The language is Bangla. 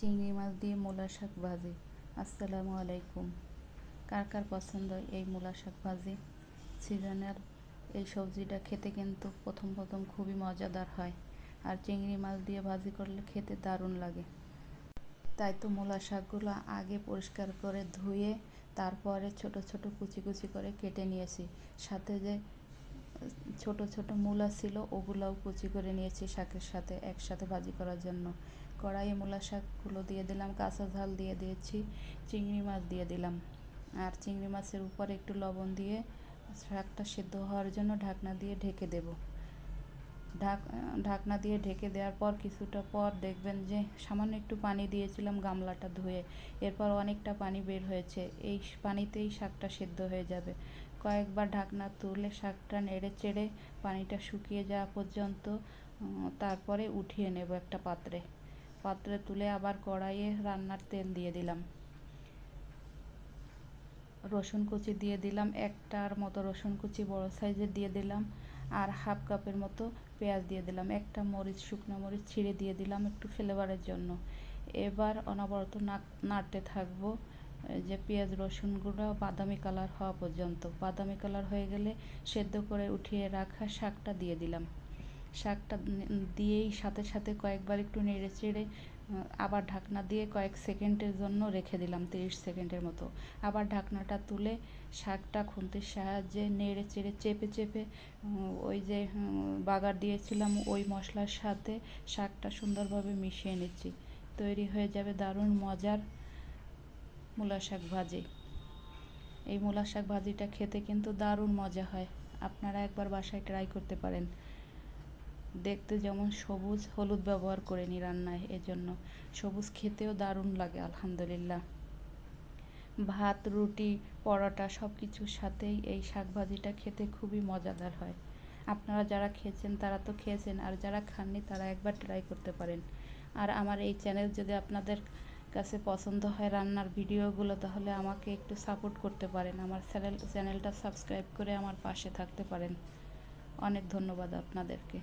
চিংড়ি মাছ দিয়ে মূলা শাক ভাজি। আসসালামু আলাইকুম। কার কার পছন্দ এই মূলা শাক ভাজি? সিজনের এই সবজিটা খেতে কিন্তু প্রথম প্রথম খুবই মজাদার হয়, আর চিংড়ি মাছ দিয়ে ভাজি করলে খেতে দারুণ লাগে। তাই তো মূলা শাকগুলো আগে পরিষ্কার করে ধুয়ে তারপরে ছোট ছোট কুচি কুচি করে কেটে নিয়েছি। সাথে যে ছোট ছোট মূলা ছিল ওগুলোও কুচি করে নিয়েছি শাকের সাথে একসাথে ভাজি করার জন্য। কড়াইয়ে মূলা শাকগুলো দিয়ে দিলাম, কাঁচা ঝাল দিয়ে দিয়েছি, চিংড়ি মাছ দিয়ে দিলাম। আর চিংড়ি মাছের উপরে একটু লবণ দিয়ে শাকটা সেদ্ধ হওয়ার জন্য ঢাকনা দিয়ে ঢেকে দেব। ঢাকনা দিয়ে ঢেকে দেওয়ার পর কিছুটা পর দেখবেন যে সামান্য একটু পানি দিয়েছিলাম গামলাটা ধুয়ে, এরপর অনেকটা পানি বের হয়েছে। এই পানিতেই শাকটা সেদ্ধ হয়ে যাবে। কয়েকবার ঢাকনা তুলে শাকটা নেড়ে চেড়ে পানিটা শুকিয়ে যাওয়া পর্যন্ত তারপরে উঠিয়ে নেব একটা পাত্রে তুলে আবার কড়াইয়ে রান্নার তেল দিয়ে দিলাম। রসুন কুচি দিয়ে দিলাম, একটার মতো রসুন কুচি বড় সাইজের দিয়ে দিলাম, আর হাফ কাপের মতো পেঁয়াজ দিয়ে দিলাম। একটা মরিচ, শুকনো মরিচ ছিঁড়ে দিয়ে দিলাম একটু ফ্লেভারের জন্য। এবার অনবরত নাড়তে থাকবো যে পেঁয়াজ রসুনগুলো বাদামি কালার হওয়া পর্যন্ত। বাদামি কালার হয়ে গেলে সেদ্ধ করে উঠিয়ে রাখা শাকটা দিয়ে দিলাম। শাকটা দিয়েই সাথে সাথে কয়েকবার একটু নেড়ে চেড়ে আবার ঢাকনা দিয়ে কয়েক সেকেন্ডের জন্য রেখে দিলাম, 30 সেকেন্ডের মতো। আবার ঢাকনাটা তুলে শাকটা খুন্তির সাহায্যে নেড়ে চেড়ে চেপে চেপে ওই যে বাগার দিয়েছিলাম ওই মশলার সাথে শাকটা সুন্দরভাবে মিশিয়ে নিচ্ছি। তৈরি হয়ে যাবে দারুণ মজার মূলা শাক ভাজি। এই মূলা শাক ভাজিটা খেতে কিন্তু দারুণ মজা হয়। আপনারা একবার বাসায় ট্রাই করতে পারেন। দেখতে যেমন সবুজ, হলুদ ব্যবহার করিনি রান্নায়, এজন্য সবুজ খেতেও দারুণ লাগে আলহামদুলিল্লাহ। ভাত, রুটি, পরোটা সব কিছুর সাথেই এই শাক ভাজিটা খেতে খুবই মজাদার হয়। আপনারা যারা খেয়েছেন তারা তো খেয়েছেন, আর যারা খাননি তারা একবার ট্রাই করতে পারেন। আর আমার এই চ্যানেল যদি আপনাদের কাছে পছন্দ হয় রান্নার ভিডিওগুলো, তাহলে আমাকে একটু সাপোর্ট করতে পারেন। আমার চ্যানেলটা সাবস্ক্রাইব করে আমার পাশে থাকতে পারেন। অনেক ধন্যবাদ আপনাদেরকে।